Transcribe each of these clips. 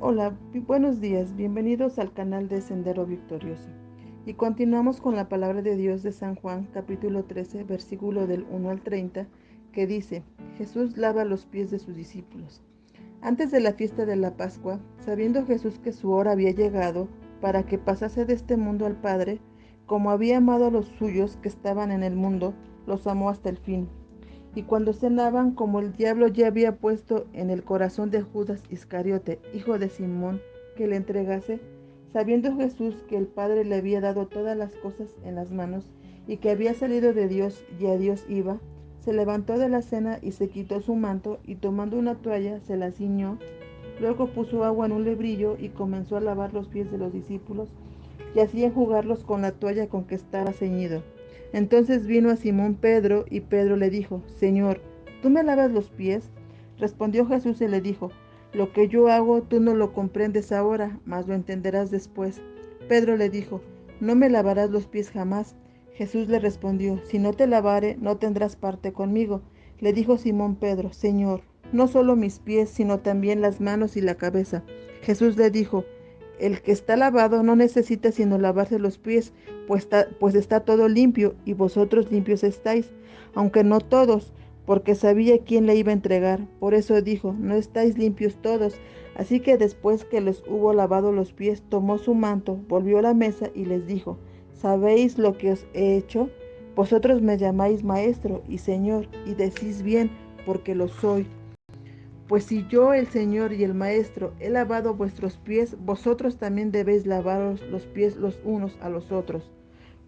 Hola, buenos días, bienvenidos al canal de Sendero Victorioso. Y continuamos con la palabra de Dios de San Juan, capítulo 13, versículo del 1 al 30, que dice: Jesús lava los pies de sus discípulos. Antes de la fiesta de la Pascua, sabiendo Jesús que su hora había llegado para que pasase de este mundo al Padre, como había amado a los suyos que estaban en el mundo, los amó hasta el fin. Y cuando cenaban, como el diablo ya había puesto en el corazón de Judas Iscariote, hijo de Simón, que le entregase, sabiendo Jesús que el Padre le había dado todas las cosas en las manos, y que había salido de Dios y a Dios iba, se levantó de la cena y se quitó su manto, y tomando una toalla se la ciñó. Luego puso agua en un lebrillo y comenzó a lavar los pies de los discípulos y hacía enjugarlos con la toalla con que estaba ceñido. Entonces vino a Simón Pedro, y Pedro le dijo: Señor, ¿tú me lavas los pies? Respondió Jesús y le dijo: Lo que yo hago tú no lo comprendes ahora, mas lo entenderás después. Pedro le dijo: No me lavarás los pies jamás. Jesús le respondió: Si no te lavare, no tendrás parte conmigo. Le dijo Simón Pedro: Señor, no solo mis pies, sino también las manos y la cabeza. Jesús le dijo: El que está lavado no necesita sino lavarse los pies, pues está todo limpio, y vosotros limpios estáis, aunque no todos, porque sabía quién le iba a entregar. Por eso dijo: No estáis limpios todos. Así que después que les hubo lavado los pies, tomó su manto, volvió a la mesa y les dijo: ¿Sabéis lo que os he hecho? Vosotros me llamáis maestro y señor, y decís bien, porque lo soy. Pues si yo, el Señor y el Maestro, he lavado vuestros pies, vosotros también debéis lavaros los pies los unos a los otros,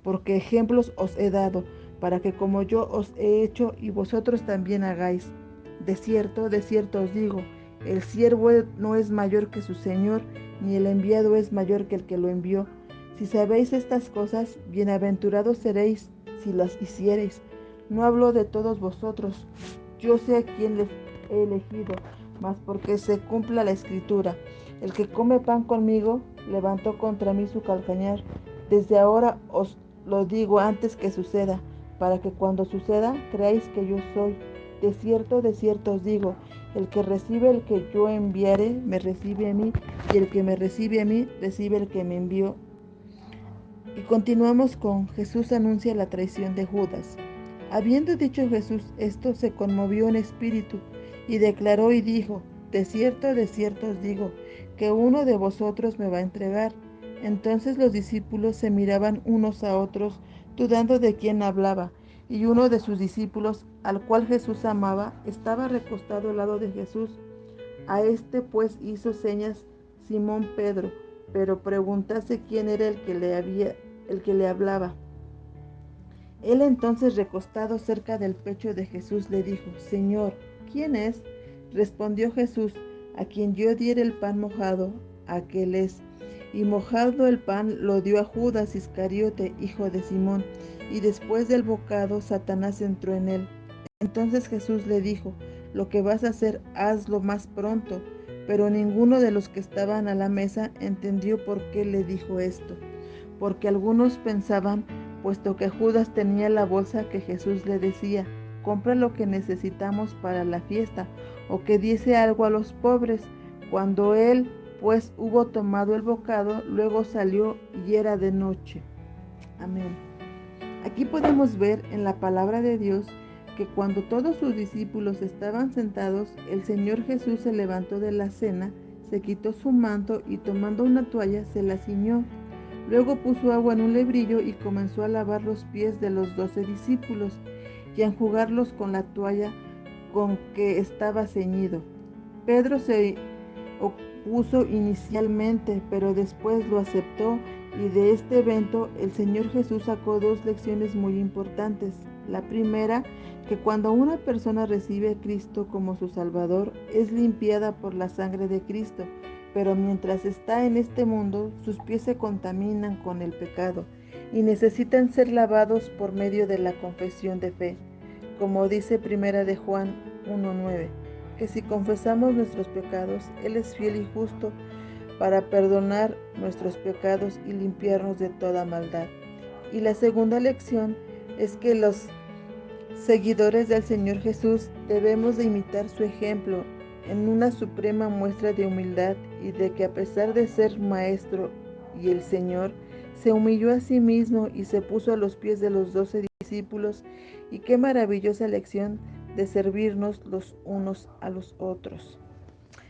porque ejemplos os he dado, para que como yo os he hecho, y vosotros también hagáis. De cierto os digo, el siervo no es mayor que su Señor, ni el enviado es mayor que el que lo envió. Si sabéis estas cosas, bienaventurados seréis si las hiciereis. No hablo de todos vosotros, yo sé a quién les he elegido, mas porque se cumpla la escritura. El que come pan conmigo levantó contra mí su calcañar. Desde ahora os lo digo antes que suceda, para que cuando suceda creáis que yo soy. De cierto os digo, el que recibe el que yo enviare, me recibe a mí, y el que me recibe a mí, recibe el que me envió. Y continuamos con: Jesús anuncia la traición de Judas. Habiendo dicho Jesús esto, se conmovió en espíritu y declaró y dijo: de cierto os digo, que uno de vosotros me va a entregar. Entonces los discípulos se miraban unos a otros, dudando de quién hablaba. Y uno de sus discípulos, al cual Jesús amaba, estaba recostado al lado de Jesús. A este pues hizo señas Simón Pedro, pero preguntase quién era el que le hablaba. Él entonces, recostado cerca del pecho de Jesús, le dijo: Señor, ¿quién es? Respondió Jesús: A quien yo diere el pan mojado, aquel es. Y mojado el pan lo dio a Judas Iscariote, hijo de Simón. Y después del bocado, Satanás entró en él. Entonces Jesús le dijo: Lo que vas a hacer, hazlo más pronto. Pero ninguno de los que estaban a la mesa entendió por qué le dijo esto, porque algunos pensaban, puesto que Judas tenía la bolsa, que Jesús le decía: compra lo que necesitamos para la fiesta, o que diese algo a los pobres. Cuando él pues hubo tomado el bocado, luego salió, y era de noche. Amén. Aquí podemos ver en la palabra de Dios que cuando todos sus discípulos estaban sentados, el Señor Jesús se levantó de la cena, se quitó su manto y tomando una toalla se la ciñó. Luego puso agua en un lebrillo y comenzó a lavar los pies de los 12 discípulos y a enjugarlos con la toalla con que estaba ceñido. Pedro se opuso inicialmente, pero después lo aceptó, y de este evento el Señor Jesús sacó dos lecciones muy importantes. La primera, que cuando una persona recibe a Cristo como su Salvador, es limpiada por la sangre de Cristo, pero mientras está en este mundo, sus pies se contaminan con el pecado y necesitan ser lavados por medio de la confesión de fe, como dice Primera de Juan 1:9, que si confesamos nuestros pecados, Él es fiel y justo para perdonar nuestros pecados y limpiarnos de toda maldad. Y la segunda lección es que los seguidores del Señor Jesús debemos de imitar su ejemplo en una suprema muestra de humildad y de que a pesar de ser maestro y el Señor, se humilló a sí mismo y se puso a los pies de los 12 discípulos. Y qué maravillosa lección de servirnos los unos a los otros.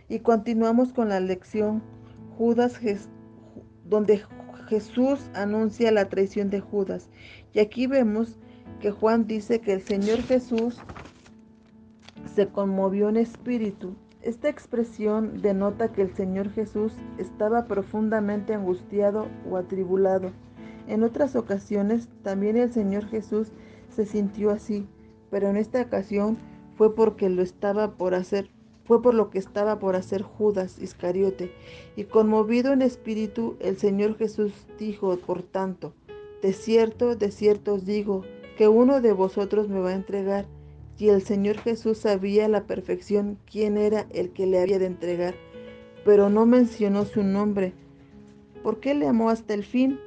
Y continuamos con la lección Judas, donde Jesús anuncia la traición de Judas. Y aquí vemos que Juan dice que el Señor Jesús se conmovió en espíritu. Esta expresión denota que el Señor Jesús estaba profundamente angustiado o atribulado. En otras ocasiones también el Señor Jesús se sintió así, pero en esta ocasión fue porque fue por lo que estaba por hacer Judas Iscariote. Y conmovido en espíritu, el Señor Jesús dijo, por tanto, de cierto os digo, que uno de vosotros me va a entregar. Y el Señor Jesús sabía a la perfección quién era el que le había de entregar, pero no mencionó su nombre, porque le amó hasta el fin.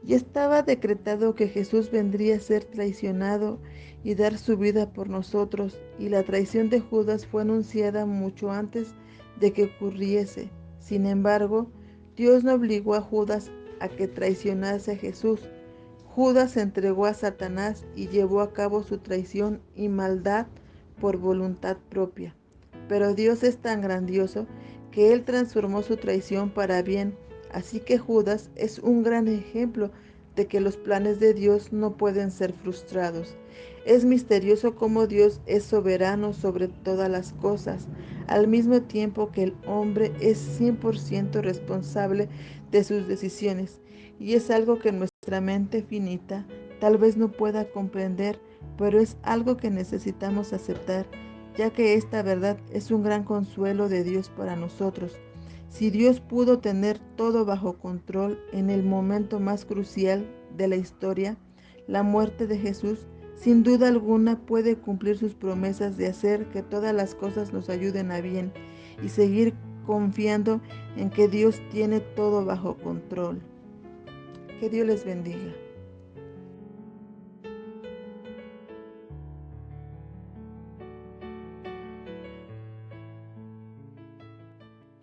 Y estaba decretado que Jesús vendría a ser traicionado y dar su vida por nosotros, y la traición de Judas fue anunciada mucho antes de que ocurriese. Sin embargo, Dios no obligó a Judas a que traicionase a Jesús. Judas se entregó a Satanás y llevó a cabo su traición y maldad por voluntad propia. Pero Dios es tan grandioso que Él transformó su traición para bien. Así que Judas es un gran ejemplo de que los planes de Dios no pueden ser frustrados. Es misterioso cómo Dios es soberano sobre todas las cosas, al mismo tiempo que el hombre es 100% responsable de sus decisiones. Y es algo que nuestra mente finita tal vez no pueda comprender, pero es algo que necesitamos aceptar, ya que esta verdad es un gran consuelo de Dios para nosotros. Si Dios pudo tener todo bajo control en el momento más crucial de la historia, la muerte de Jesús, sin duda alguna puede cumplir sus promesas de hacer que todas las cosas nos ayuden a bien y seguir confiando en que Dios tiene todo bajo control. Que Dios les bendiga.